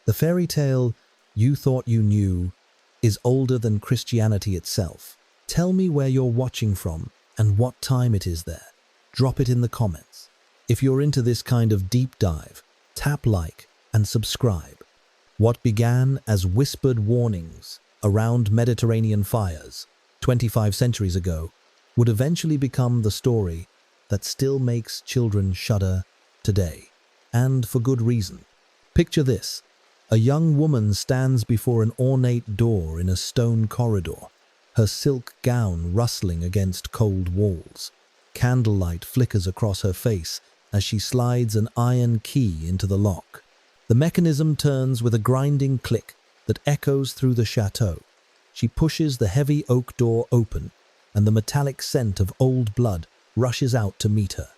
The fairy tale you thought you knew is older than Christianity itself. Tell me where you're watching from and what time it is there. Drop it in the comments. If you're into this kind of deep dive, tap like and subscribe. What began as whispered warnings around Mediterranean fires 25 centuries ago would eventually become the story that still makes children shudder today, and for good reason. Picture this. A young woman stands before an ornate door in a stone corridor, her silk gown rustling against cold walls. Candlelight flickers across her face as she slides an iron key into the lock. The mechanism turns with a grinding click that echoes through the chateau. She pushes the heavy oak door open, and the metallic scent of old blood rushes out to meet her.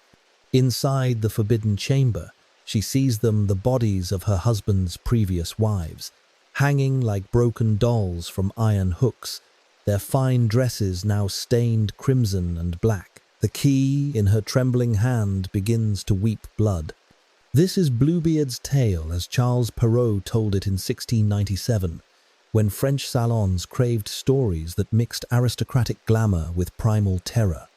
Inside the forbidden chamber, she sees the bodies of her husband's previous wives, hanging like broken dolls from iron hooks, their fine dresses now stained crimson and black. The key in her trembling hand begins to weep blood. This is Bluebeard's tale as Charles Perrault told it in 1697, when French salons craved stories that mixed aristocratic glamour with primal terror.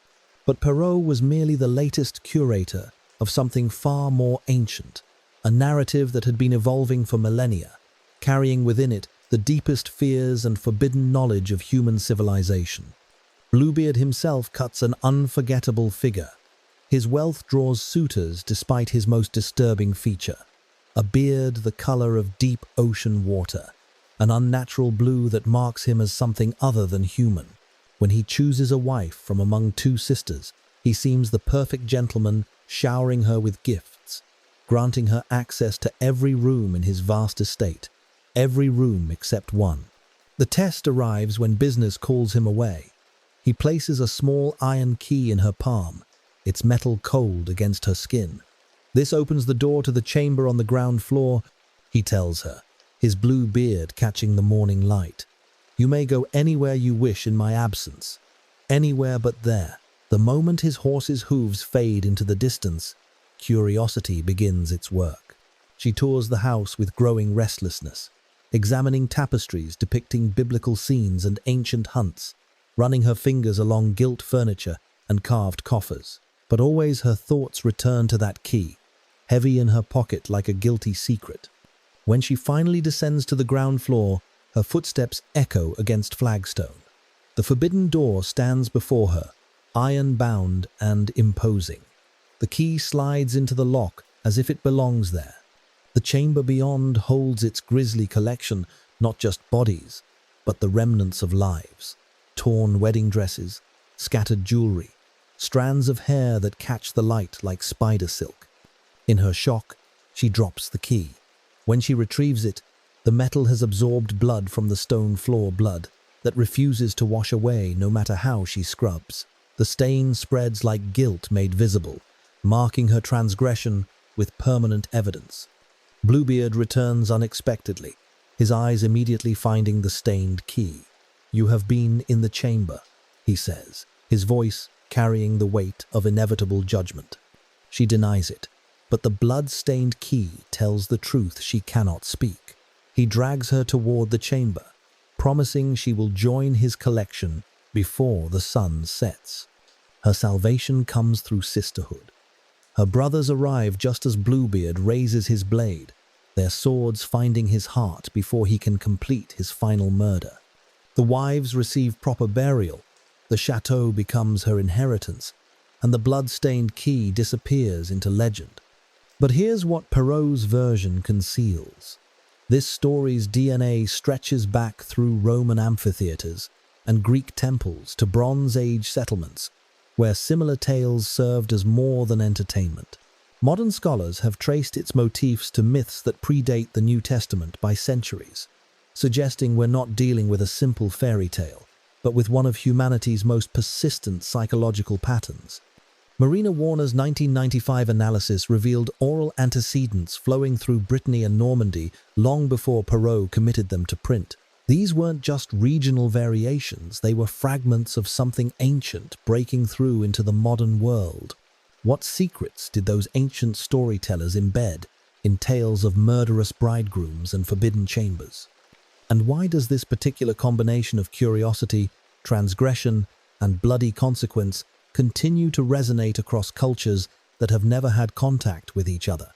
But Perrault was merely the latest curator of something far more ancient, a narrative that had been evolving for millennia, carrying within it the deepest fears and forbidden knowledge of human civilization. Bluebeard himself cuts an unforgettable figure. His wealth draws suitors despite his most disturbing feature, a beard the color of deep ocean water, an unnatural blue that marks him as something other than human. When he chooses a wife from among two sisters, he seems the perfect gentleman, showering her with gifts, granting her access to every room in his vast estate, every room except one. The test arrives when business calls him away. He places a small iron key in her palm, its metal cold against her skin. This opens the door to the chamber on the ground floor, he tells her, his blue beard catching the morning light. You may go anywhere you wish in my absence, anywhere but there. The moment his horse's hooves fade into the distance, curiosity begins its work. She tours the house with growing restlessness, examining tapestries depicting biblical scenes and ancient hunts, running her fingers along gilt furniture and carved coffers. But always her thoughts return to that key, heavy in her pocket like a guilty secret. When she finally descends to the ground floor, her footsteps echo against flagstone. The forbidden door stands before her, iron-bound and imposing. The key slides into the lock as if it belongs there. The chamber beyond holds its grisly collection, not just bodies, but the remnants of lives. Torn wedding dresses, scattered jewelry, strands of hair that catch the light like spider silk. In her shock, she drops the key. When she retrieves it, the metal has absorbed blood from the stone floor, blood that refuses to wash away no matter how she scrubs. The stain spreads like guilt made visible, marking her transgression with permanent evidence. Bluebeard returns unexpectedly, his eyes immediately finding the stained key. You have been in the chamber, he says, his voice carrying the weight of inevitable judgment. She denies it, but the blood-stained key tells the truth she cannot speak. He drags her toward the chamber, promising she will join his collection before the sun sets. Her salvation comes through sisterhood. Her brothers arrive just as Bluebeard raises his blade, their swords finding his heart before he can complete his final murder. The wives receive proper burial, the chateau becomes her inheritance, and the blood-stained key disappears into legend. But here's what Perrault's version conceals. This story's DNA stretches back through Roman amphitheaters and Greek temples to Bronze Age settlements, where similar tales served as more than entertainment. Modern scholars have traced its motifs to myths that predate the New Testament by centuries, suggesting we're not dealing with a simple fairy tale, but with one of humanity's most persistent psychological patterns. Marina Warner's 1995 analysis revealed oral antecedents flowing through Brittany and Normandy long before Perrault committed them to print. These weren't just regional variations, they were fragments of something ancient breaking through into the modern world. What secrets did those ancient storytellers embed in tales of murderous bridegrooms and forbidden chambers. And why does this particular combination of curiosity, transgression, and bloody consequence continue to resonate across cultures that have never had contact with each other?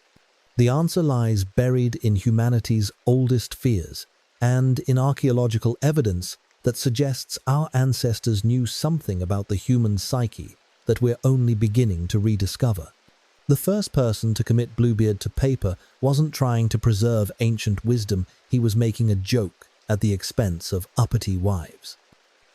The answer lies buried in humanity's oldest fears and in archaeological evidence that suggests our ancestors knew something about the human psyche that we're only beginning to rediscover. The first person to commit Bluebeard to paper wasn't trying to preserve ancient wisdom, he was making a joke at the expense of uppity wives.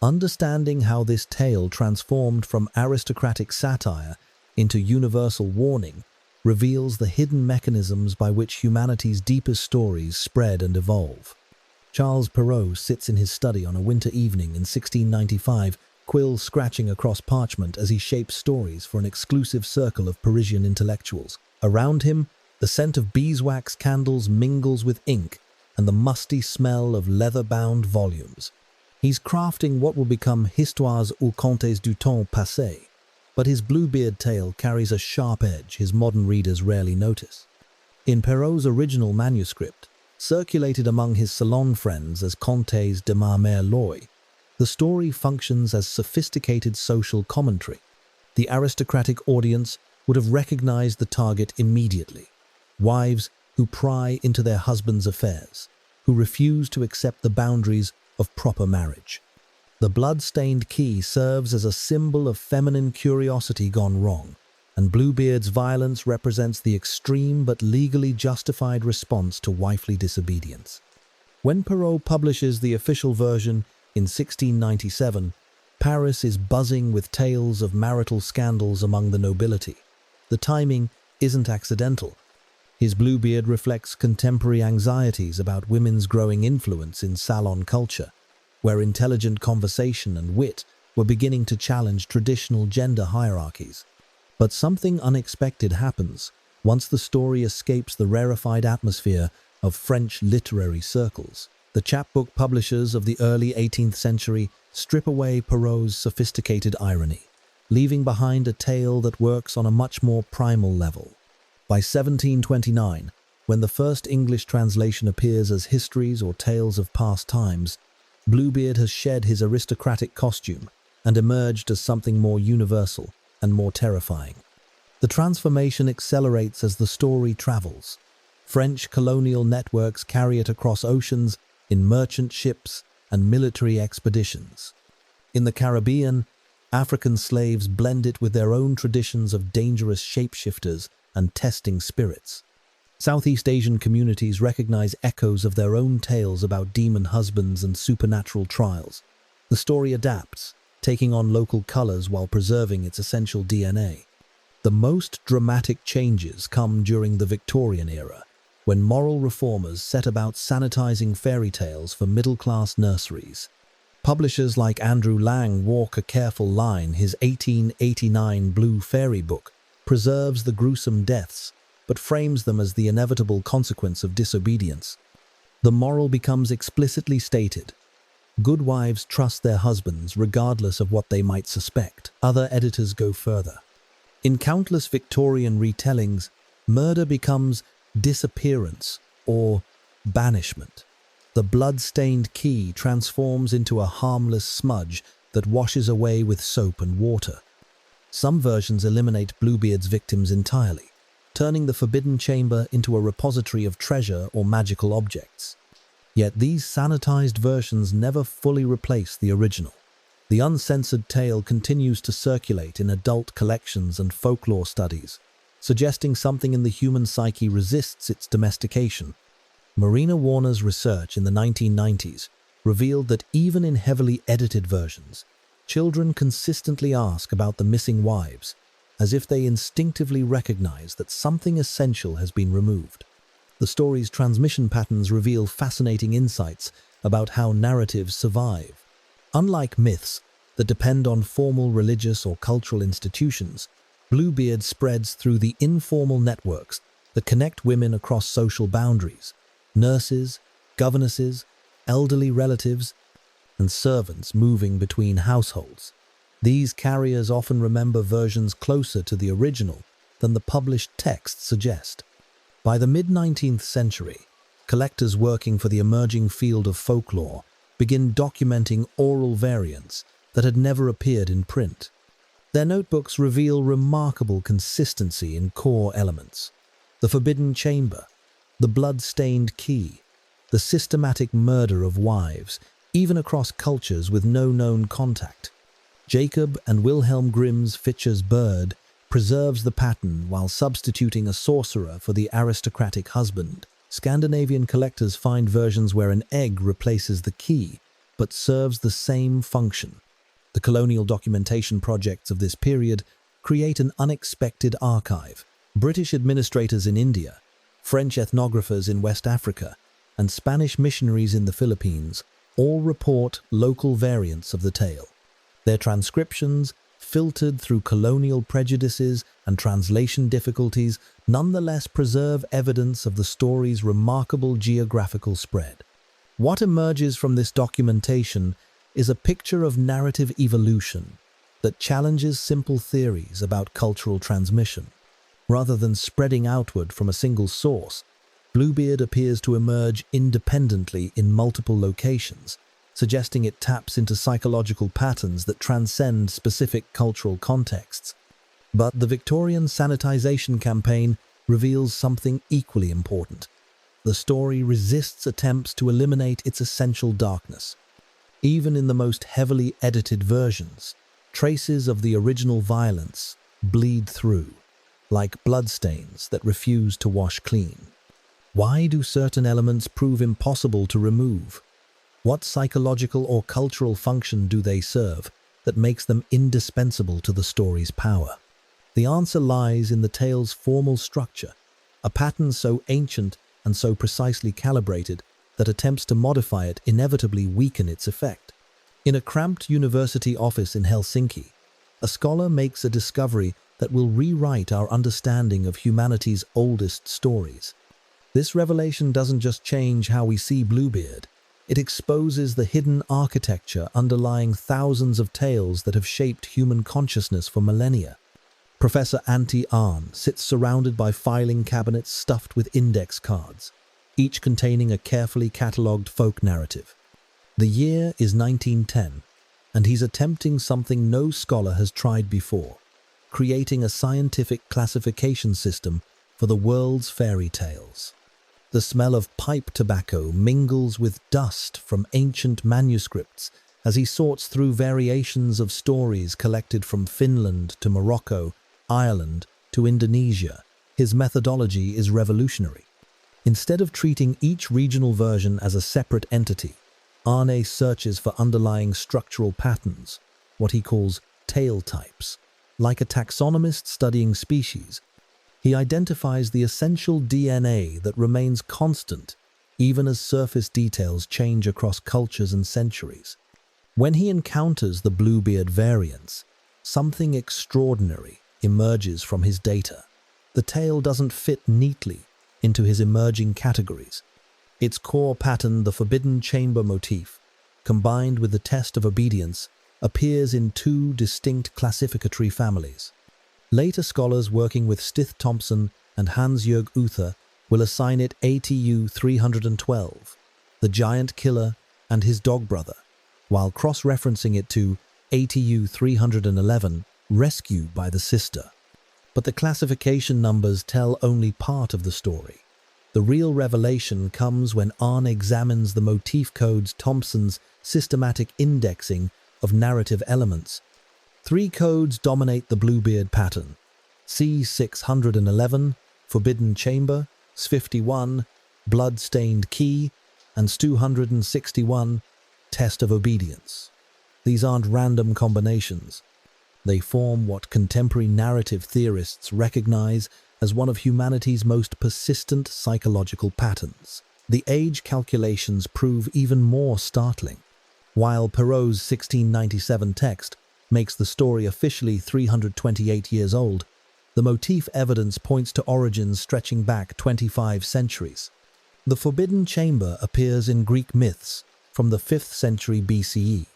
Understanding how this tale transformed from aristocratic satire into universal warning reveals the hidden mechanisms by which humanity's deepest stories spread and evolve. Charles Perrault sits in his study on a winter evening in 1695, quill scratching across parchment as he shapes stories for an exclusive circle of Parisian intellectuals. Around him, the scent of beeswax candles mingles with ink and the musty smell of leather-bound volumes. He's crafting what will become Histoires ou Contes du temps passé, but his Bluebeard tale carries a sharp edge his modern readers rarely notice. In Perrault's original manuscript, circulated among his salon friends as Contes de ma mère Loy, the story functions as sophisticated social commentary. The aristocratic audience would have recognized the target immediately: wives who pry into their husbands' affairs, who refuse to accept the boundaries of proper marriage. The blood-stained key serves as a symbol of feminine curiosity gone wrong, and Bluebeard's violence represents the extreme but legally justified response to wifely disobedience. When Perrault publishes the official version in 1697, Paris is buzzing with tales of marital scandals among the nobility. The timing isn't accidental. His Bluebeard reflects contemporary anxieties about women's growing influence in salon culture, where intelligent conversation and wit were beginning to challenge traditional gender hierarchies. But something unexpected happens once the story escapes the rarefied atmosphere of French literary circles. The chapbook publishers of the early 18th century strip away Perrault's sophisticated irony, leaving behind a tale that works on a much more primal level. By 1729, when the first English translation appears as Histories or Tales of Past Times, Bluebeard has shed his aristocratic costume and emerged as something more universal and more terrifying. The transformation accelerates as the story travels. French colonial networks carry it across oceans in merchant ships and military expeditions. In the Caribbean, African slaves blend it with their own traditions of dangerous shapeshifters and testing spirits. Southeast Asian communities recognize echoes of their own tales about demon husbands and supernatural trials. The story adapts, taking on local colors while preserving its essential DNA. The most dramatic changes come during the Victorian era, when moral reformers set about sanitizing fairy tales for middle-class nurseries. Publishers like Andrew Lang walk a careful line. His 1889 Blue Fairy book preserves the gruesome deaths, but frames them as the inevitable consequence of disobedience. The moral becomes explicitly stated: good wives trust their husbands regardless of what they might suspect. Other editors go further. In countless Victorian retellings, murder becomes disappearance or banishment. The blood-stained key transforms into a harmless smudge that washes away with soap and water. Some versions eliminate Bluebeard's victims entirely, turning the forbidden chamber into a repository of treasure or magical objects. Yet these sanitized versions never fully replace the original. The uncensored tale continues to circulate in adult collections and folklore studies, suggesting something in the human psyche resists its domestication. Marina Warner's research in the 1990s revealed that even in heavily edited versions, children consistently ask about the missing wives, as if they instinctively recognize that something essential has been removed. The story's transmission patterns reveal fascinating insights about how narratives survive. Unlike myths that depend on formal religious or cultural institutions, Bluebeard spreads through the informal networks that connect women across social boundaries: nurses, governesses, elderly relatives, and servants moving between households. These carriers often remember versions closer to the original than the published texts suggest. By the mid-19th century, collectors working for the emerging field of folklore begin documenting oral variants that had never appeared in print. Their notebooks reveal remarkable consistency in core elements: the forbidden chamber, the blood-stained key, the systematic murder of wives, even across cultures with no known contact. Jacob and Wilhelm Grimm's Fischer's Bird preserves the pattern while substituting a sorcerer for the aristocratic husband. Scandinavian collectors find versions where an egg replaces the key, but serves the same function. The colonial documentation projects of this period create an unexpected archive. British administrators in India, French ethnographers in West Africa, and Spanish missionaries in the Philippines all report local variants of the tale. Their transcriptions, filtered through colonial prejudices and translation difficulties, nonetheless preserve evidence of the story's remarkable geographical spread. What emerges from this documentation is a picture of narrative evolution that challenges simple theories about cultural transmission. Rather than spreading outward from a single source, Bluebeard appears to emerge independently in multiple locations, suggesting it taps into psychological patterns that transcend specific cultural contexts. But the Victorian sanitization campaign reveals something equally important. The story resists attempts to eliminate its essential darkness. Even in the most heavily edited versions, traces of the original violence bleed through, like bloodstains that refuse to wash clean. Why do certain elements prove impossible to remove? What psychological or cultural function do they serve that makes them indispensable to the story's power? The answer lies in the tale's formal structure, a pattern so ancient and so precisely calibrated that attempts to modify it inevitably weaken its effect. In a cramped university office in Helsinki, a scholar makes a discovery that will rewrite our understanding of humanity's oldest stories. This revelation doesn't just change how we see Bluebeard, it exposes the hidden architecture underlying thousands of tales that have shaped human consciousness for millennia. Professor Antti Arn sits surrounded by filing cabinets stuffed with index cards, each containing a carefully catalogued folk narrative. The year is 1910, and he's attempting something no scholar has tried before: creating a scientific classification system for the world's fairy tales. The smell of pipe tobacco mingles with dust from ancient manuscripts as he sorts through variations of stories collected from Finland to Morocco, Ireland to Indonesia. His methodology is revolutionary. Instead of treating each regional version as a separate entity, Arne searches for underlying structural patterns, what he calls tale types. Like a taxonomist studying species, he identifies the essential DNA that remains constant even as surface details change across cultures and centuries. When he encounters the Bluebeard variants, something extraordinary emerges from his data. The tale doesn't fit neatly into his emerging categories. Its core pattern, the forbidden chamber motif, combined with the test of obedience, appears in two distinct classificatory families. Later scholars working with Stith Thompson and Hans-Jörg Uther will assign it ATU 312, the giant killer and his dog brother, while cross-referencing it to ATU 311, rescue by the sister. But the classification numbers tell only part of the story. The real revelation comes when Arne examines the motif codes Thompson's systematic indexing of narrative elements. 3 codes dominate the Bluebeard pattern: C611, Forbidden Chamber, S51, Blood-Stained Key, and S261, Test of Obedience. These aren't random combinations. They form what contemporary narrative theorists recognize as one of humanity's most persistent psychological patterns. The age calculations prove even more startling. While Perrault's 1697 text makes the story officially 328 years old, the motif evidence points to origins stretching back 25 centuries. The Forbidden Chamber appears in Greek myths from the 5th century BCE.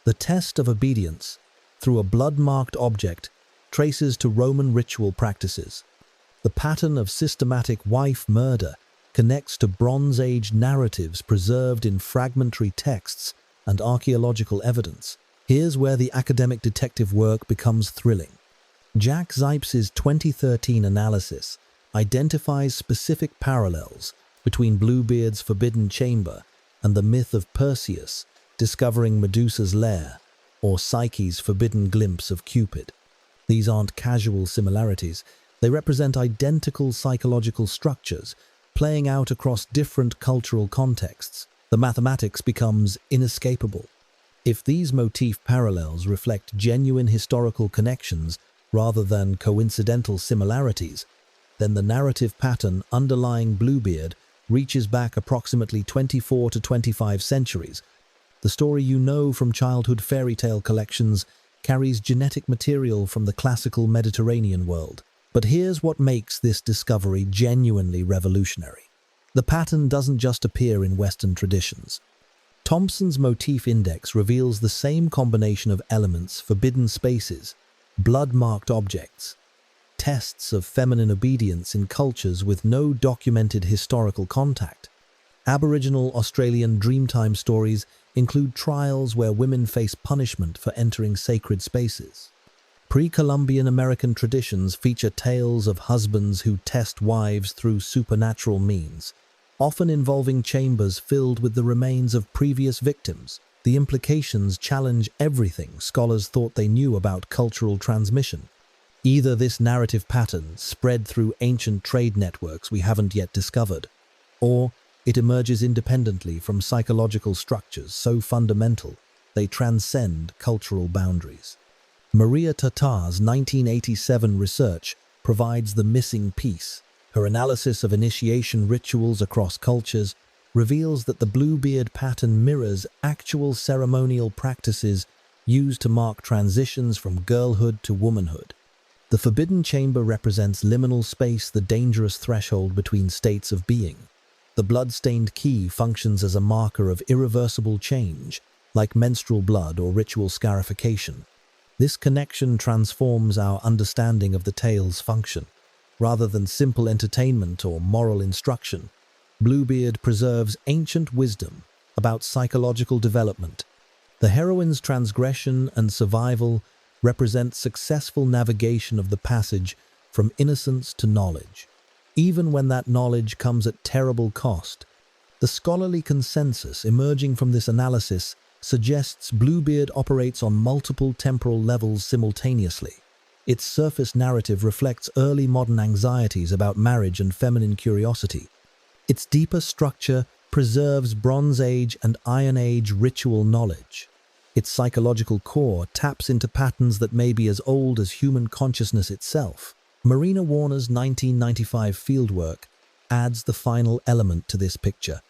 The test of obedience, through a blood-marked object, traces to Roman ritual practices. The pattern of systematic wife murder connects to Bronze Age narratives preserved in fragmentary texts and archaeological evidence. Here's where the academic detective work becomes thrilling. Jack Zipes's 2013 analysis identifies specific parallels between Bluebeard's forbidden chamber and the myth of Perseus discovering Medusa's lair, or Psyche's forbidden glimpse of Cupid. These aren't casual similarities, they represent identical psychological structures playing out across different cultural contexts. The mathematics becomes inescapable. If these motif parallels reflect genuine historical connections rather than coincidental similarities, then the narrative pattern underlying Bluebeard reaches back approximately 24 to 25 centuries. The story you know from childhood fairy tale collections carries genetic material from the classical Mediterranean world. But here's what makes this discovery genuinely revolutionary. The pattern doesn't just appear in Western traditions. Thompson's motif index reveals the same combination of elements: forbidden spaces, blood-marked objects, tests of feminine obedience in cultures with no documented historical contact. Aboriginal Australian dreamtime stories include trials where women face punishment for entering sacred spaces. Pre-Columbian American traditions feature tales of husbands who test wives through supernatural means, often involving chambers filled with the remains of previous victims. The implications challenge everything scholars thought they knew about cultural transmission. Either this narrative pattern spread through ancient trade networks we haven't yet discovered, or it emerges independently from psychological structures so fundamental they transcend cultural boundaries. Maria Tatar's 1987 research provides the missing piece. Her analysis of initiation rituals across cultures reveals that the Bluebeard pattern mirrors actual ceremonial practices used to mark transitions from girlhood to womanhood. The forbidden chamber represents liminal space, the dangerous threshold between states of being. The blood-stained key functions as a marker of irreversible change, like menstrual blood or ritual scarification. This connection transforms our understanding of the tale's function. Rather than simple entertainment or moral instruction, Bluebeard preserves ancient wisdom about psychological development. The heroine's transgression and survival represent successful navigation of the passage from innocence to knowledge, even when that knowledge comes at terrible cost. The scholarly consensus emerging from this analysis suggests Bluebeard operates on multiple temporal levels simultaneously. Its surface narrative reflects early modern anxieties about marriage and feminine curiosity. Its deeper structure preserves Bronze Age and Iron Age ritual knowledge. Its psychological core taps into patterns that may be as old as human consciousness itself. Marina Warner's 1995 fieldwork adds the final element to this picture.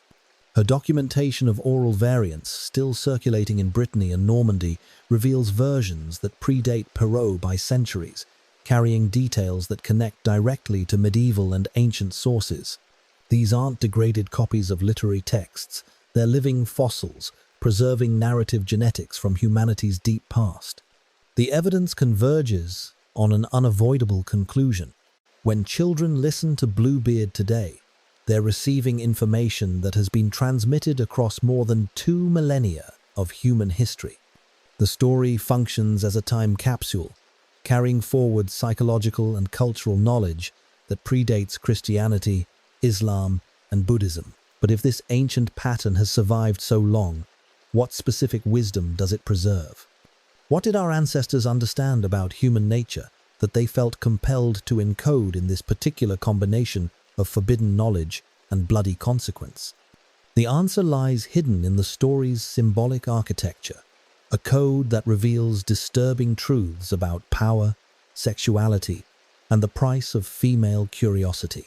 Her documentation of oral variants still circulating in Brittany and Normandy reveals versions that predate Perrault by centuries, carrying details that connect directly to medieval and ancient sources. These aren't degraded copies of literary texts, they're living fossils, preserving narrative genetics from humanity's deep past. The evidence converges on an unavoidable conclusion. When children listen to Bluebeard today, they're receiving information that has been transmitted across more than 2 millennia of human history. The story functions as a time capsule, carrying forward psychological and cultural knowledge that predates Christianity, Islam, and Buddhism. But if this ancient pattern has survived so long, what specific wisdom does it preserve? What did our ancestors understand about human nature that they felt compelled to encode in this particular combination of forbidden knowledge and bloody consequence? The answer lies hidden in the story's symbolic architecture, a code that reveals disturbing truths about power, sexuality, and the price of female curiosity.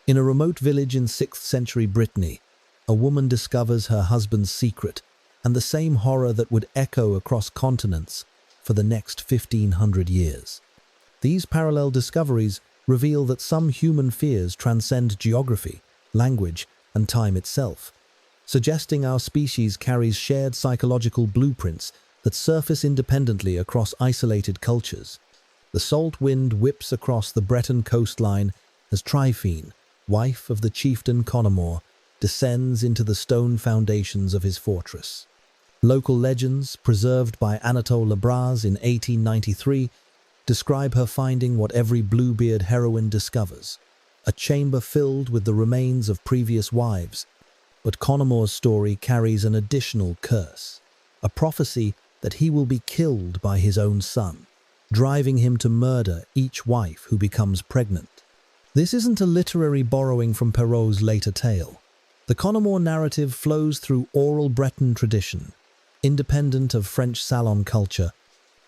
In a remote village in 6th century Brittany, a woman discovers her husband's secret, and the same horror that would echo across continents for the next 1500 years. These parallel discoveries reveal that some human fears transcend geography, language, and time itself, suggesting our species carries shared psychological blueprints that surface independently across isolated cultures. The salt wind whips across the Breton coastline, as Tryphene, wife of the chieftain Connemore, descends into the stone foundations of his fortress. Local legends, preserved by Anatole Lebras in 1893, describe her finding what every Bluebeard heroine discovers: a chamber filled with the remains of previous wives. But Connemore's story carries an additional curse, a prophecy that he will be killed by his own son, driving him to murder each wife who becomes pregnant. This isn't a literary borrowing from Perrault's later tale. The Connemore narrative flows through oral Breton tradition, independent of French salon culture,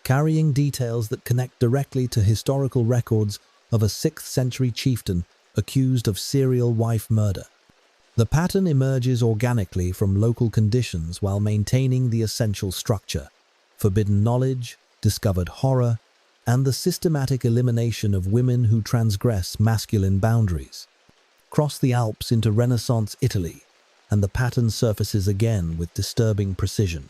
carrying details that connect directly to historical records of a 6th century chieftain accused of serial wife murder. The pattern emerges organically from local conditions while maintaining the essential structure: forbidden knowledge, discovered horror, and the systematic elimination of women who transgress masculine boundaries. Cross the Alps into Renaissance Italy, and the pattern surfaces again with disturbing precision.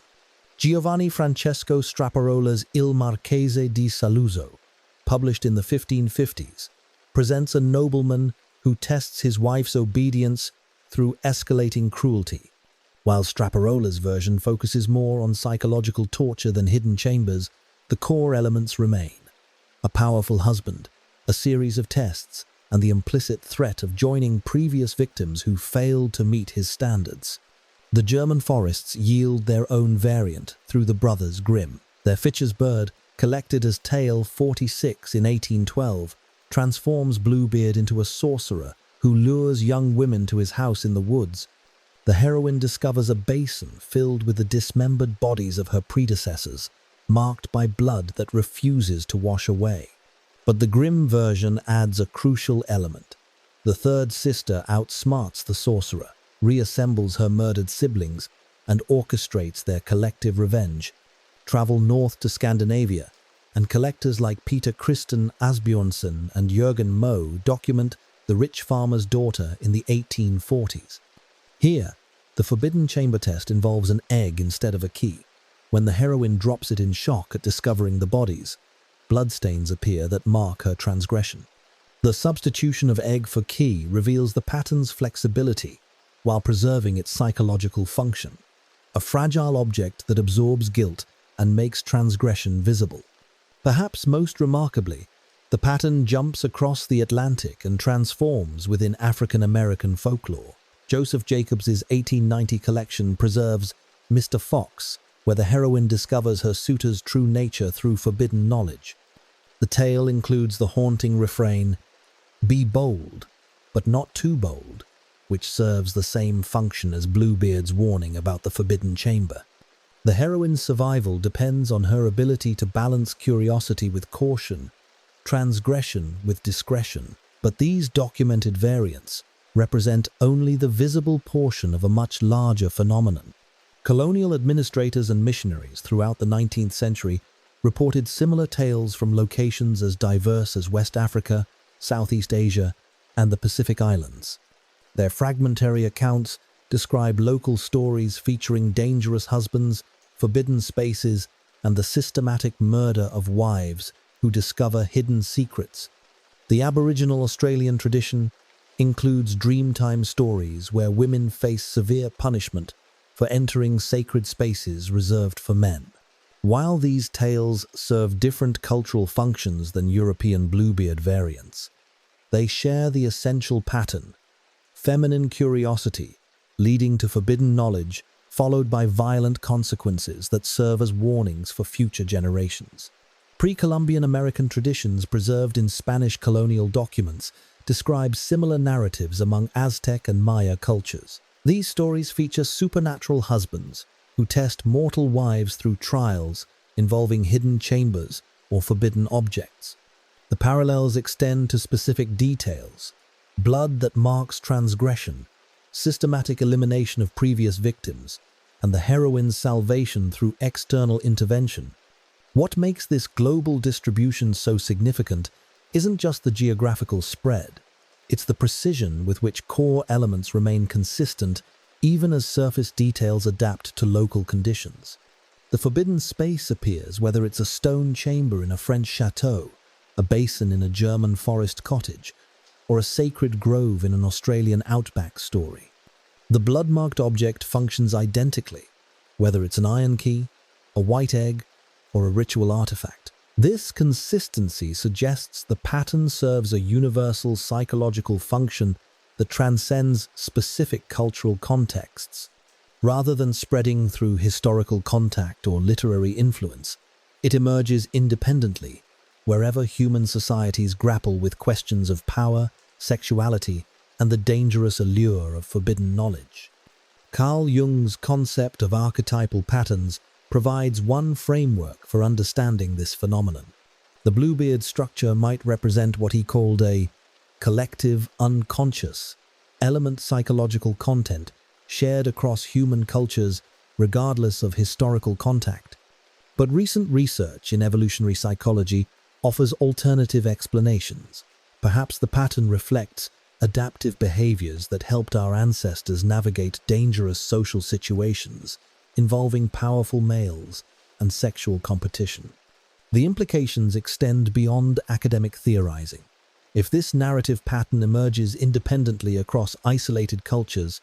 Giovanni Francesco Straparola's Il Marchese di Saluzzo, published in the 1550s, presents a nobleman who tests his wife's obedience through escalating cruelty. While Straparola's version focuses more on psychological torture than hidden chambers, the core elements remain: a powerful husband, a series of tests, and the implicit threat of joining previous victims who failed to meet his standards. The German forests yield their own variant through the brothers Grimm. Their Fitcher's bird, collected as Tale 46 in 1812, transforms Bluebeard into a sorcerer who lures young women to his house in the woods. The heroine discovers a basin filled with the dismembered bodies of her predecessors, marked by blood that refuses to wash away. But the Grimm version adds a crucial element. The third sister outsmarts the sorcerer, reassembles her murdered siblings, and orchestrates their collective revenge. Travel north to Scandinavia, and collectors like Peter Christen Asbjornsen and Jørgen Moe document the rich farmer's daughter in the 1840s. Here, the forbidden chamber test involves an egg instead of a key. When the heroine drops it in shock at discovering the bodies, bloodstains appear that mark her transgression. The substitution of egg for key reveals the pattern's flexibility while preserving its psychological function, a fragile object that absorbs guilt and makes transgression visible. Perhaps most remarkably, the pattern jumps across the Atlantic and transforms within African-American folklore. Joseph Jacobs's 1890 collection preserves Mr. Fox, where the heroine discovers her suitor's true nature through forbidden knowledge. The tale includes the haunting refrain, "Be bold, but not too bold," which serves the same function as Bluebeard's warning about the forbidden chamber. The heroine's survival depends on her ability to balance curiosity with caution, transgression with discretion. But these documented variants represent only the visible portion of a much larger phenomenon. Colonial administrators and missionaries throughout the 19th century reported similar tales from locations as diverse as West Africa, Southeast Asia, and the Pacific Islands. Their fragmentary accounts describe local stories featuring dangerous husbands, forbidden spaces, and the systematic murder of wives who discover hidden secrets. The Aboriginal Australian tradition includes dreamtime stories where women face severe punishment for entering sacred spaces reserved for men. While these tales serve different cultural functions than European Bluebeard variants, they share the essential pattern: feminine curiosity leading to forbidden knowledge, followed by violent consequences that serve as warnings for future generations. Pre-Columbian American traditions preserved in Spanish colonial documents describe similar narratives among Aztec and Maya cultures. These stories feature supernatural husbands who test mortal wives through trials involving hidden chambers or forbidden objects. The parallels extend to specific details: blood that marks transgression, systematic elimination of previous victims, and the heroine's salvation through external intervention. What makes this global distribution so significant isn't just the geographical spread, it's the precision with which core elements remain consistent even as surface details adapt to local conditions. The forbidden space appears whether it's a stone chamber in a French chateau, a basin in a German forest cottage, or a sacred grove in an Australian outback story. The blood-marked object functions identically, whether it's an iron key, a white egg, or a ritual artifact. This consistency suggests the pattern serves a universal psychological function that transcends specific cultural contexts. Rather than spreading through historical contact or literary influence, it emerges independently wherever human societies grapple with questions of power, sexuality, and the dangerous allure of forbidden knowledge. Carl Jung's concept of archetypal patterns provides one framework for understanding this phenomenon. The Bluebeard structure might represent what he called a collective unconscious element psychological content shared across human cultures regardless of historical contact. But recent research in evolutionary psychology offers alternative explanations. Perhaps the pattern reflects adaptive behaviors that helped our ancestors navigate dangerous social situations involving powerful males and sexual competition. The implications extend beyond academic theorizing. If this narrative pattern emerges independently across isolated cultures,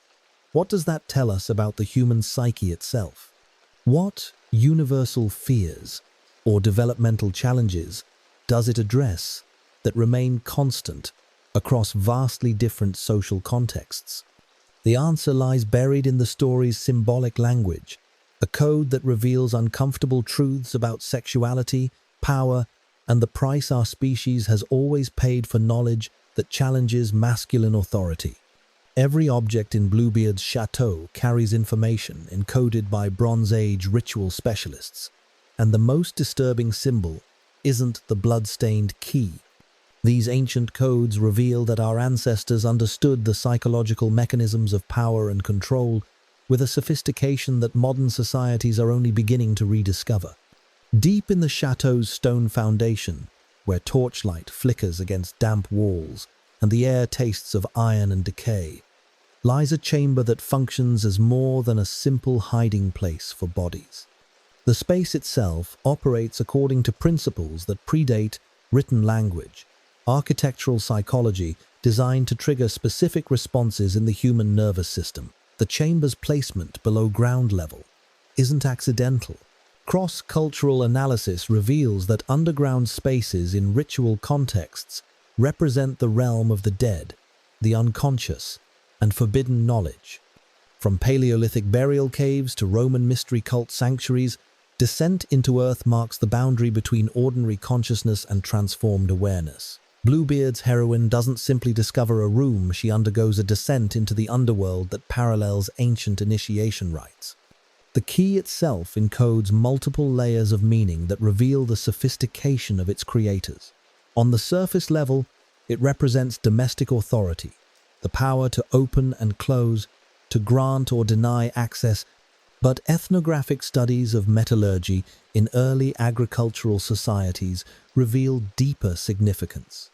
what does that tell us about the human psyche itself? What universal fears or developmental challenges does it address that remain constant across vastly different social contexts? The answer lies buried in the story's symbolic language, a code that reveals uncomfortable truths about sexuality, power, and the price our species has always paid for knowledge that challenges masculine authority. Every object in Bluebeard's chateau carries information encoded by Bronze Age ritual specialists, and the most disturbing symbol isn't the blood-stained key. These ancient codes reveal that our ancestors understood the psychological mechanisms of power and control with a sophistication that modern societies are only beginning to rediscover. Deep in the chateau's stone foundation, where torchlight flickers against damp walls and the air tastes of iron and decay, lies a chamber that functions as more than a simple hiding place for bodies. The space itself operates according to principles that predate written language, architectural psychology designed to trigger specific responses in the human nervous system. The chamber's placement below ground level isn't accidental. Cross-cultural analysis reveals that underground spaces in ritual contexts represent the realm of the dead, the unconscious, and forbidden knowledge. From Paleolithic burial caves to Roman mystery cult sanctuaries, descent into Earth marks the boundary between ordinary consciousness and transformed awareness. Bluebeard's heroine doesn't simply discover a room, she undergoes a descent into the underworld that parallels ancient initiation rites. The key itself encodes multiple layers of meaning that reveal the sophistication of its creators. On the surface level, it represents domestic authority, the power to open and close, to grant or deny access, but ethnographic studies of metallurgy in early agricultural societies reveal deeper significance.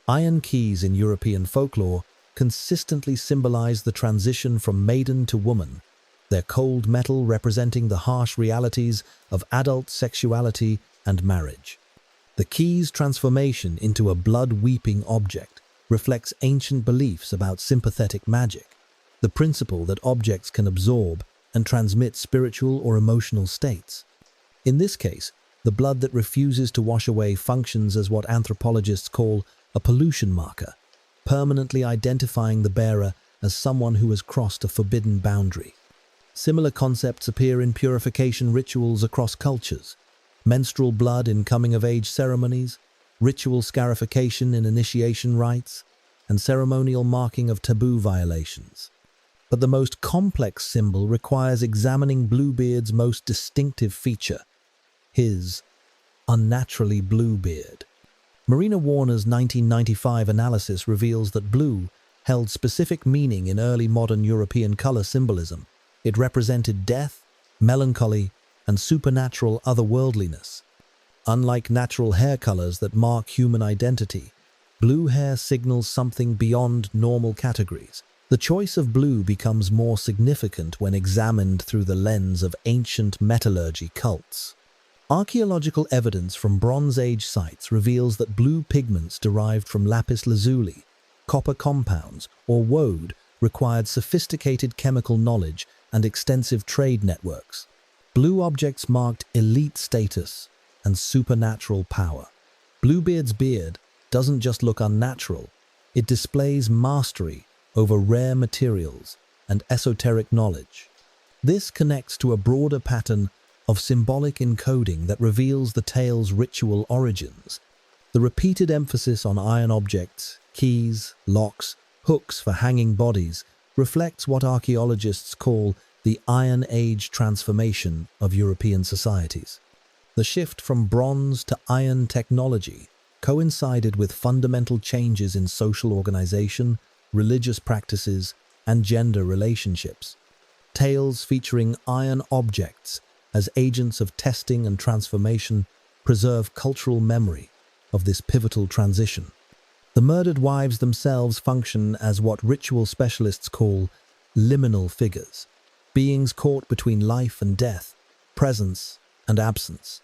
Iron keys in European folklore consistently symbolize the transition from maiden to woman, their cold metal representing the harsh realities of adult sexuality and marriage. The key's transformation into a blood-weeping object reflects ancient beliefs about sympathetic magic, the principle that objects can absorb and transmit spiritual or emotional states. In this case, the blood that refuses to wash away functions as what anthropologists call a pollution marker, permanently identifying the bearer as someone who has crossed a forbidden boundary. Similar concepts appear in purification rituals across cultures: menstrual blood in coming-of-age ceremonies, ritual scarification in initiation rites, and ceremonial marking of taboo violations. But the most complex symbol requires examining Bluebeard's most distinctive feature, his unnaturally blue beard. Marina Warner's 1995 analysis reveals that blue held specific meaning in early modern European color symbolism. It represented death, melancholy, and supernatural otherworldliness. Unlike natural hair colors that mark human identity, blue hair signals something beyond normal categories. The choice of blue becomes more significant when examined through the lens of ancient metallurgy cults. Archaeological evidence from Bronze Age sites reveals that blue pigments derived from lapis lazuli, Copper compounds, or woad, required sophisticated chemical knowledge and extensive trade networks. Blue objects marked elite status and supernatural power. Bluebeard's beard doesn't just look unnatural, it displays mastery over rare materials and esoteric knowledge. This connects to a broader pattern of symbolic encoding that reveals the tale's ritual origins. The repeated emphasis on iron objects, keys, locks, hooks for hanging bodies, reflects what archaeologists call the Iron Age transformation of European societies. The shift from bronze to iron technology coincided with fundamental changes in social organization, religious practices, and gender relationships. Tales featuring iron objects as agents of testing and transformation preserve cultural memory of this pivotal transition. The murdered wives themselves function as what ritual specialists call liminal figures, beings caught between life and death, presence and absence.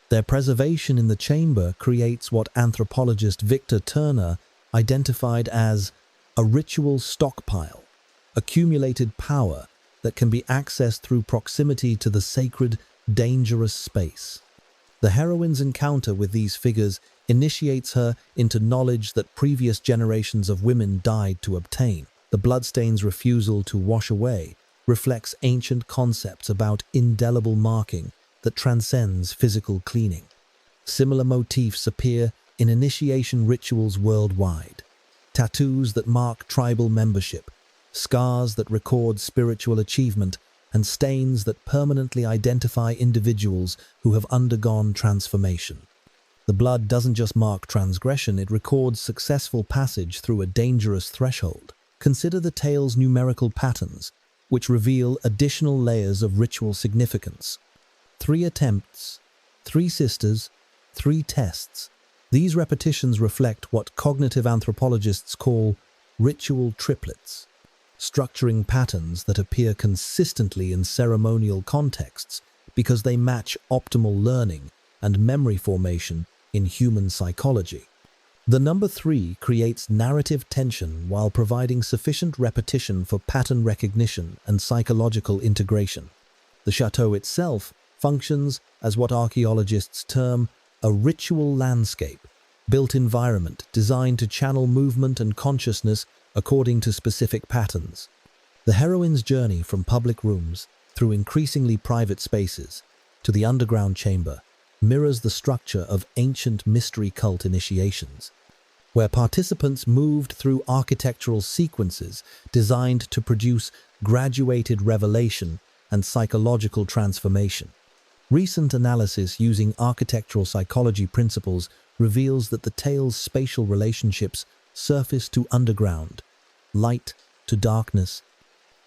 Their preservation in the chamber creates what anthropologist Victor Turner identified as a ritual stockpile, accumulated power that can be accessed through proximity to the sacred, dangerous space. The heroine's encounter with these figures initiates her into knowledge that previous generations of women died to obtain. The bloodstain's refusal to wash away reflects ancient concepts about indelible marking that transcends physical cleaning. Similar motifs appear in initiation rituals worldwide. Tattoos that mark tribal membership, scars that record spiritual achievement, and stains that permanently identify individuals who have undergone transformation. The blood doesn't just mark transgression, it records successful passage through a dangerous threshold. Consider the tale's numerical patterns, which reveal additional layers of ritual significance. 3 attempts, 3 sisters, 3 tests. These repetitions reflect what cognitive anthropologists call ritual triplets, structuring patterns that appear consistently in ceremonial contexts because they match optimal learning and memory formation in human psychology. The number 3 creates narrative tension while providing sufficient repetition for pattern recognition and psychological integration. The chateau itself functions as what archaeologists term a ritual landscape, built environment designed to channel movement and consciousness according to specific patterns. The heroine's journey from public rooms through increasingly private spaces to the underground chamber mirrors the structure of ancient mystery cult initiations, where participants moved through architectural sequences designed to produce graduated revelation and psychological transformation. Recent analysis using architectural psychology principles reveals that the tale's spatial relationships surface to underground, light to darkness,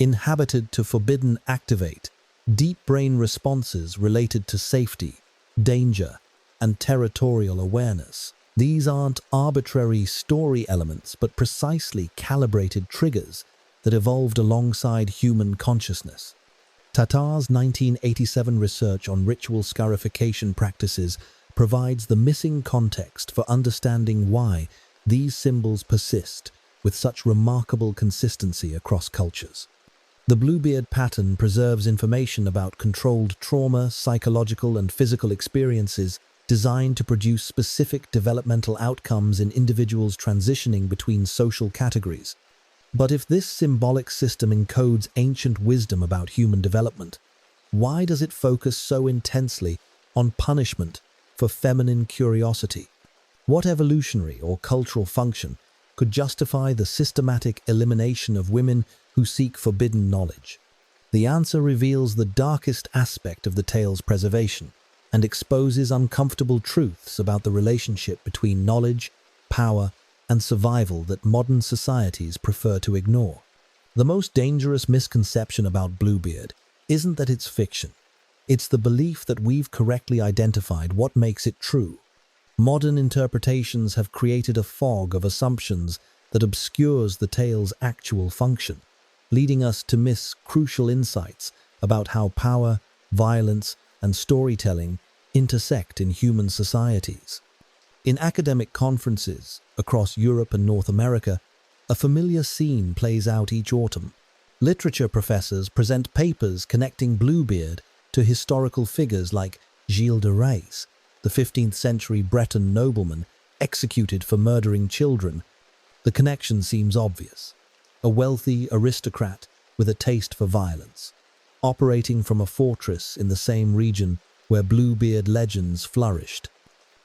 inhabited to forbidden activate, deep brain responses related to safety, danger, and territorial awareness. These aren't arbitrary story elements, but precisely calibrated triggers that evolved alongside human consciousness. Tatar's 1987 research on ritual scarification practices provides the missing context for understanding why these symbols persist with such remarkable consistency across cultures. The Bluebeard pattern preserves information about controlled trauma, psychological and physical experiences designed to produce specific developmental outcomes in individuals transitioning between social categories. But if this symbolic system encodes ancient wisdom about human development, why does it focus so intensely on punishment for feminine curiosity? What evolutionary or cultural function could justify the systematic elimination of women who seek forbidden knowledge? The answer reveals the darkest aspect of the tale's preservation and exposes uncomfortable truths about the relationship between knowledge, power, and survival that modern societies prefer to ignore. The most dangerous misconception about Bluebeard isn't that it's fiction. It's the belief that we've correctly identified what makes it true. Modern interpretations have created a fog of assumptions that obscures the tale's actual function, leading us to miss crucial insights about how power, violence, and storytelling intersect in human societies. In academic conferences across Europe and North America, A familiar scene plays out each autumn. Literature professors present papers connecting Bluebeard to historical figures like Gilles de Rais, the 15th century Breton nobleman executed for murdering children. The connection seems obvious. A wealthy aristocrat with a taste for violence, operating from a fortress in the same region where Bluebeard legends flourished.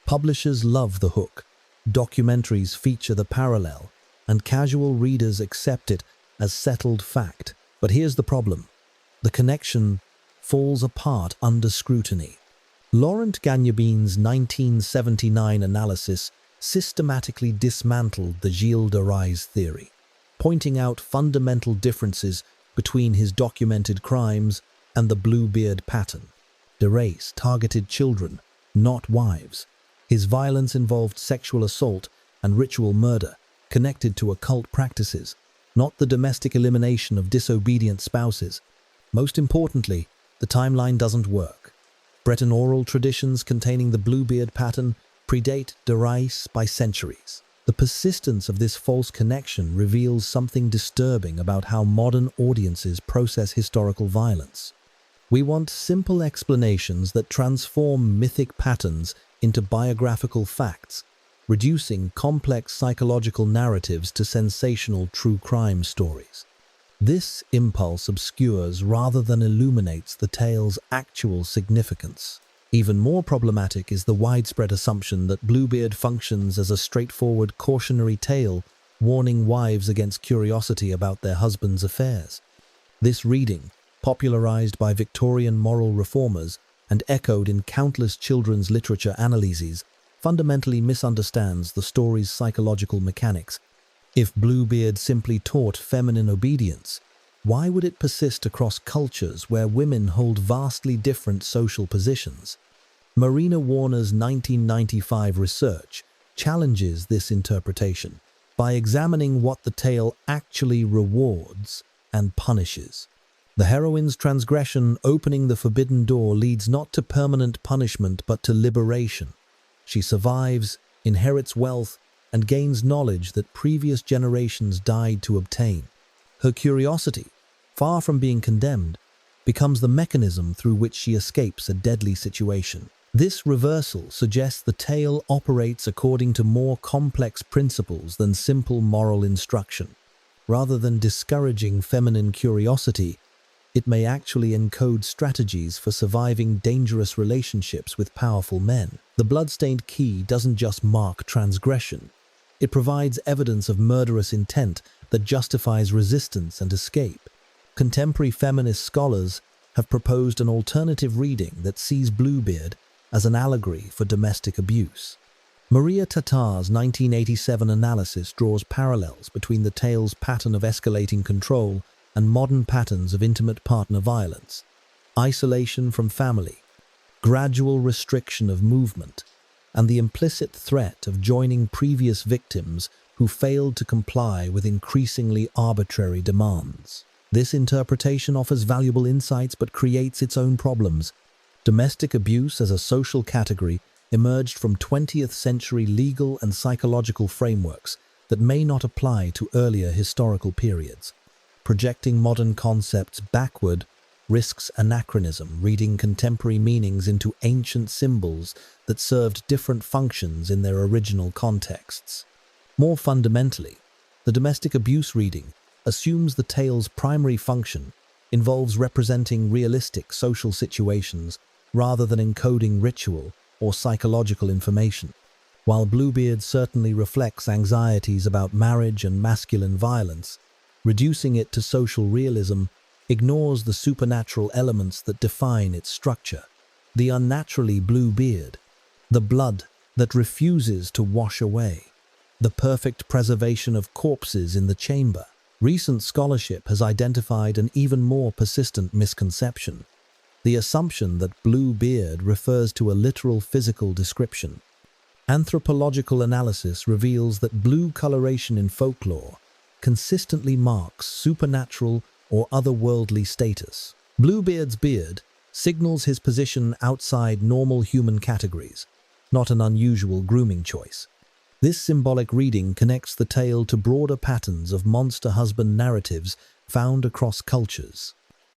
Publishers love the hook, documentaries feature the parallel, and casual readers accept it as settled fact. But here's the problem. The connection falls apart under scrutiny. Laurent Gagnabin's 1979 analysis systematically dismantled the Gilles de Rais theory, pointing out fundamental differences between his documented crimes and the Bluebeard pattern. De Rais targeted children, not wives. His violence involved sexual assault and ritual murder, connected to occult practices, not the domestic elimination of disobedient spouses. Most importantly, the timeline doesn't work. Breton oral traditions containing the Bluebeard pattern predate de Rais by centuries. The persistence of this false connection reveals something disturbing about how modern audiences process historical violence. We want simple explanations that transform mythic patterns into biographical facts, reducing complex psychological narratives to sensational true crime stories. This impulse obscures rather than illuminates the tale's actual significance. Even more problematic is the widespread assumption that Bluebeard functions as a straightforward cautionary tale, warning wives against curiosity about their husbands' affairs. This reading, popularized by Victorian moral reformers and echoed in countless children's literature analyses, fundamentally misunderstands the story's psychological mechanics. If Bluebeard simply taught feminine obedience, why would it persist across cultures where women hold vastly different social positions? Marina Warner's 1995 research challenges this interpretation by examining what the tale actually rewards and punishes. The heroine's transgression opening the forbidden door leads not to permanent punishment but to liberation. She survives, inherits wealth, and gains knowledge that previous generations died to obtain. Her curiosity, far from being condemned, becomes the mechanism through which she escapes a deadly situation. This reversal suggests the tale operates according to more complex principles than simple moral instruction. Rather than discouraging feminine curiosity, it may actually encode strategies for surviving dangerous relationships with powerful men. The bloodstained key doesn't just mark transgression. It provides evidence of murderous intent that justifies resistance and escape. Contemporary feminist scholars have proposed an alternative reading that sees Bluebeard as an allegory for domestic abuse. Maria Tatar's 1987 analysis draws parallels between the tale's pattern of escalating control and modern patterns of intimate partner violence, isolation from family, gradual restriction of movement, and the implicit threat of joining previous victims who failed to comply with increasingly arbitrary demands. This interpretation offers valuable insights but creates its own problems. Domestic abuse as a social category emerged from 20th century legal and psychological frameworks that may not apply to earlier historical periods. Projecting modern concepts backward risks anachronism, reading contemporary meanings into ancient symbols that served different functions in their original contexts. More fundamentally, the domestic abuse reading assumes the tale's primary function involves representing realistic social situations rather than encoding ritual or psychological information. While Bluebeard certainly reflects anxieties about marriage and masculine violence, reducing it to social realism ignores the supernatural elements that define its structure. The unnaturally Bluebeard, the blood that refuses to wash away, the perfect preservation of corpses in the chamber. Recent scholarship has identified an even more persistent misconception: the assumption that Bluebeard refers to a literal physical description. Anthropological analysis reveals that blue coloration in folklore consistently marks supernatural or otherworldly status. Bluebeard's beard signals his position outside normal human categories, not an unusual grooming choice. This symbolic reading connects the tale to broader patterns of monster husband narratives found across cultures.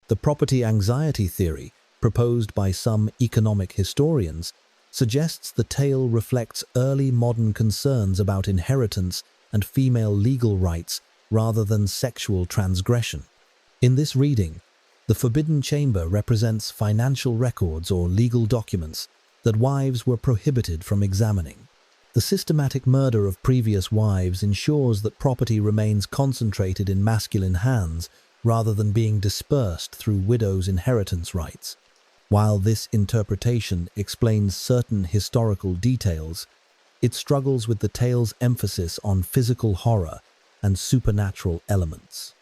The property anxiety theory, proposed by some economic historians, suggests the tale reflects early modern concerns about inheritance and female legal rights rather than sexual transgression. In this reading, the Forbidden Chamber represents financial records or legal documents that wives were prohibited from examining. The systematic murder of previous wives ensures that property remains concentrated in masculine hands rather than being dispersed through widows' inheritance rights. While this interpretation explains certain historical details, it struggles with the tale's emphasis on physical horror and supernatural elements.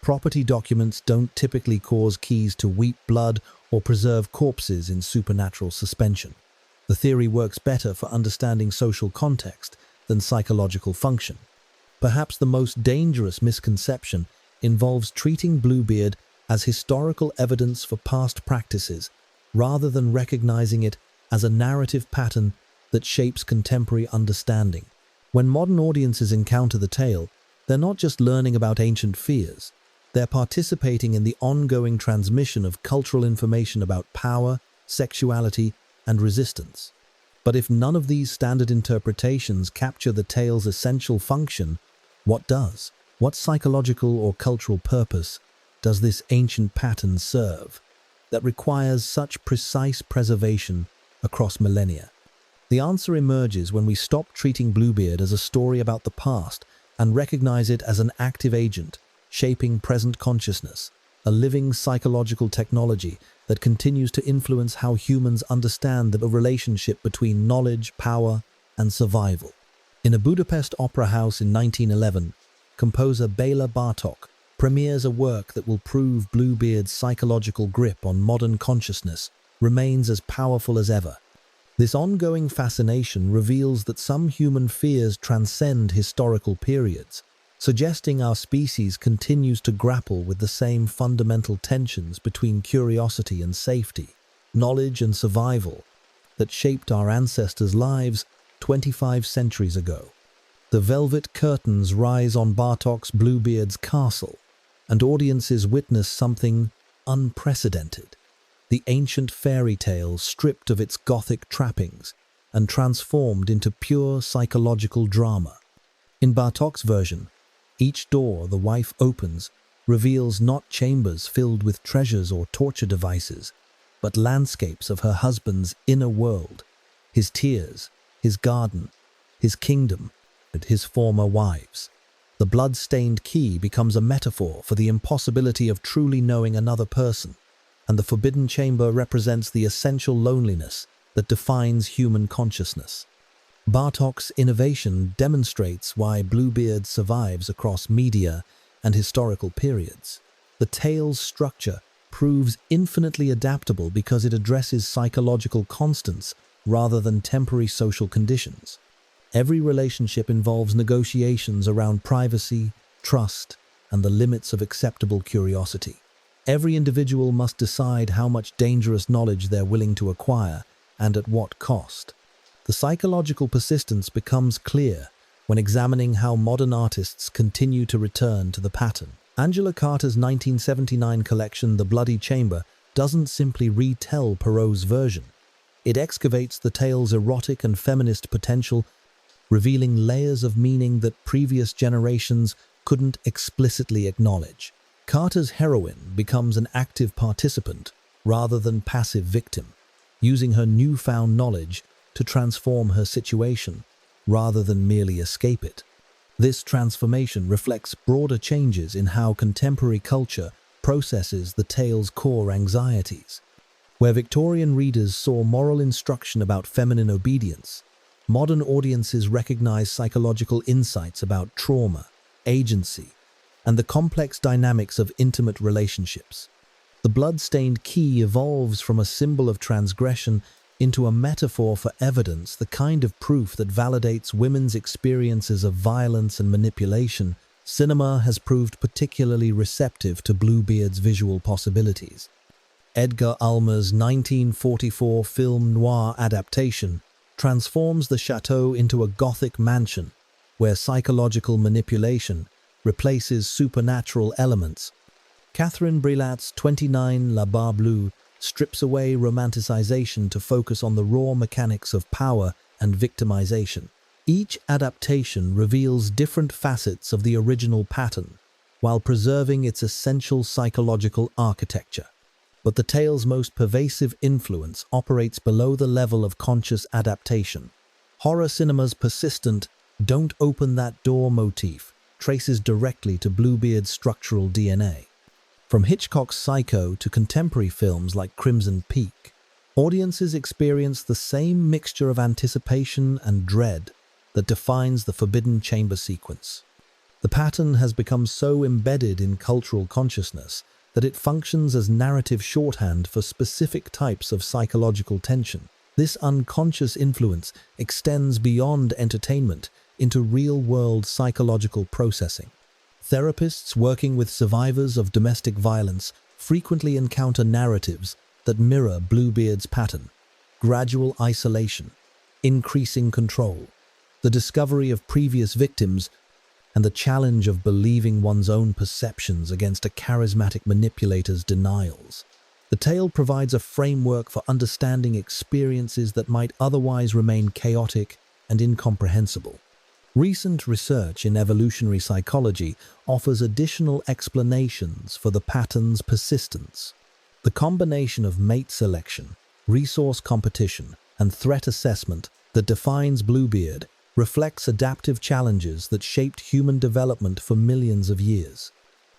Property documents don't typically cause keys to weep blood or preserve corpses in supernatural suspension. The theory works better for understanding social context than psychological function. Perhaps the most dangerous misconception involves treating Bluebeard as historical evidence for past practices, rather than recognizing it as a narrative pattern that shapes contemporary understanding. When modern audiences encounter the tale, they're not just learning about ancient fears, they're participating in the ongoing transmission of cultural information about power, sexuality, and resistance. But if none of these standard interpretations capture the tale's essential function, what does? What psychological or cultural purpose does this ancient pattern serve that requires such precise preservation across millennia? The answer emerges when we stop treating Bluebeard as a story about the past and recognize it as an active agent, shaping present consciousness, a living psychological technology that continues to influence how humans understand the relationship between knowledge, power, and survival. In a Budapest opera house in 1911, composer Béla Bartók premieres a work that will prove Bluebeard's psychological grip on modern consciousness remains as powerful as ever. This ongoing fascination reveals that some human fears transcend historical periods, suggesting our species continues to grapple with the same fundamental tensions between curiosity and safety, knowledge and survival, that shaped our ancestors' lives 25 centuries ago. The velvet curtains rise on Bartók's Bluebeard's castle, and audiences witness something unprecedented. The ancient fairy tale stripped of its Gothic trappings and transformed into pure psychological drama. In Bartók's version, each door the wife opens reveals not chambers filled with treasures or torture devices, but landscapes of her husband's inner world, his tears, his garden, his kingdom, and his former wives. The blood-stained key becomes a metaphor for the impossibility of truly knowing another person, and the Forbidden Chamber represents the essential loneliness that defines human consciousness. Bartók's innovation demonstrates why Bluebeard survives across media and historical periods. The tale's structure proves infinitely adaptable because it addresses psychological constants rather than temporary social conditions. Every relationship involves negotiations around privacy, trust, and the limits of acceptable curiosity. Every individual must decide how much dangerous knowledge they're willing to acquire and at what cost. The psychological persistence becomes clear when examining how modern artists continue to return to the pattern. Angela Carter's 1979 collection, The Bloody Chamber, doesn't simply retell Perrault's version. It excavates the tale's erotic and feminist potential, revealing layers of meaning that previous generations couldn't explicitly acknowledge. Carter's heroine becomes an active participant rather than passive victim, using her newfound knowledge to transform her situation rather than merely escape it. This transformation reflects broader changes in how contemporary culture processes the tale's core anxieties. Where Victorian readers saw moral instruction about feminine obedience, modern audiences recognize psychological insights about trauma, agency, and the complex dynamics of intimate relationships. The blood-stained key evolves from a symbol of transgression into a metaphor for evidence, the kind of proof that validates women's experiences of violence and manipulation. Cinema has proved particularly receptive to Bluebeard's visual possibilities. Edgar Ulmer's 1944 film noir adaptation, transforms the chateau into a Gothic mansion where psychological manipulation replaces supernatural elements. Catherine Breillat's 29 La Barre Bleue strips away romanticization to focus on the raw mechanics of power and victimization. Each adaptation reveals different facets of the original pattern, while preserving its essential psychological architecture. But the tale's most pervasive influence operates below the level of conscious adaptation. Horror cinema's persistent "don't open that door" motif traces directly to Bluebeard's structural DNA. From Hitchcock's Psycho to contemporary films like Crimson Peak, audiences experience the same mixture of anticipation and dread that defines the Forbidden Chamber sequence. The pattern has become so embedded in cultural consciousness that it functions as narrative shorthand for specific types of psychological tension. This unconscious influence extends beyond entertainment into real-world psychological processing. Therapists working with survivors of domestic violence frequently encounter narratives that mirror Bluebeard's pattern: gradual isolation, increasing control, the discovery of previous victims, and the challenge of believing one's own perceptions against a charismatic manipulator's denials. The tale provides a framework for understanding experiences that might otherwise remain chaotic and incomprehensible. Recent research in evolutionary psychology offers additional explanations for the pattern's persistence. The combination of mate selection, resource competition, and threat assessment that defines Bluebeard reflects adaptive challenges that shaped human development for millions of years.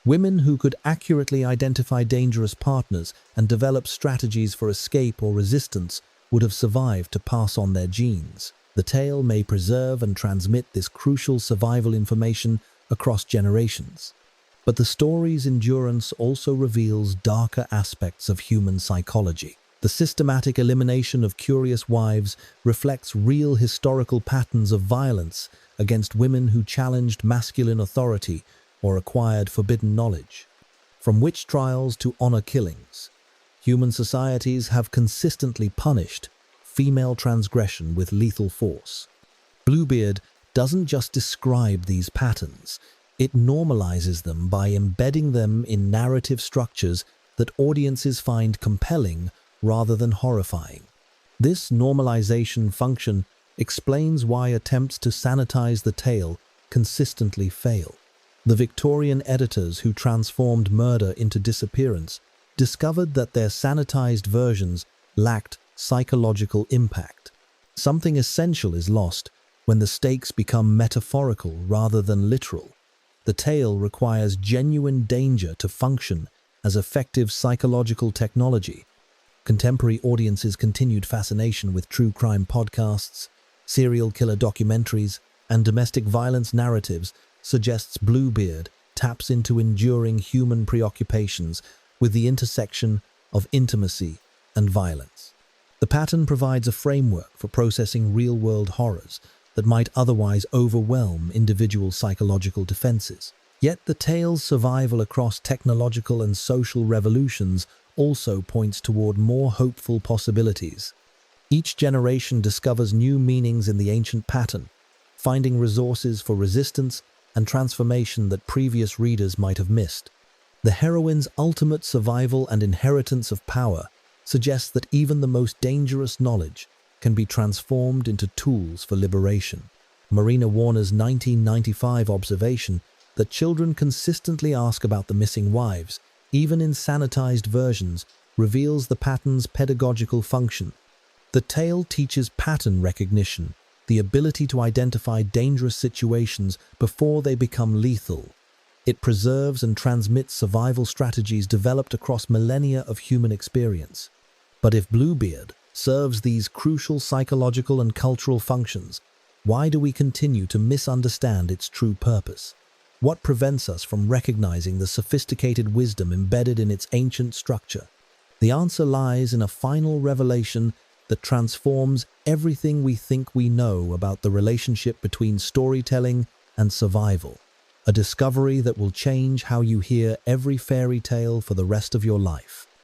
Women who could accurately identify dangerous partners and develop strategies for escape or resistance would have survived to pass on their genes. The tale may preserve and transmit this crucial survival information across generations. But the story's endurance also reveals darker aspects of human psychology. The systematic elimination of curious wives reflects real historical patterns of violence against women who challenged masculine authority or acquired forbidden knowledge. From witch trials to honor killings, human societies have consistently punished female transgression with lethal force. Bluebeard doesn't just describe these patterns, it normalizes them by embedding them in narrative structures that audiences find compelling rather than horrifying. This normalization function explains why attempts to sanitize the tale consistently fail. The Victorian editors who transformed murder into disappearance discovered that their sanitized versions lacked psychological impact. Something essential is lost when the stakes become metaphorical rather than literal. The tale requires genuine danger to function as effective psychological technology. Contemporary audiences' continued fascination with true crime podcasts, serial killer documentaries, and domestic violence narratives suggests Bluebeard taps into enduring human preoccupations with the intersection of intimacy and violence. The pattern provides a framework for processing real-world horrors that might otherwise overwhelm individual psychological defenses. Yet the tale's survival across technological and social revolutions also points toward more hopeful possibilities. Each generation discovers new meanings in the ancient pattern, finding resources for resistance and transformation that previous readers might have missed. The heroine's ultimate survival and inheritance of power suggests that even the most dangerous knowledge can be transformed into tools for liberation. Marina Warner's 1995 observation that children consistently ask about the missing wives, even in sanitized versions, reveals the pattern's pedagogical function. The tale teaches pattern recognition, the ability to identify dangerous situations before they become lethal. It preserves and transmits survival strategies developed across millennia of human experience. But if Bluebeard serves these crucial psychological and cultural functions, why do we continue to misunderstand its true purpose? What prevents us from recognizing the sophisticated wisdom embedded in its ancient structure? The answer lies in a final revelation that transforms everything we think we know about the relationship between storytelling and survival. A discovery that will change how you hear every fairy tale for the rest of your life.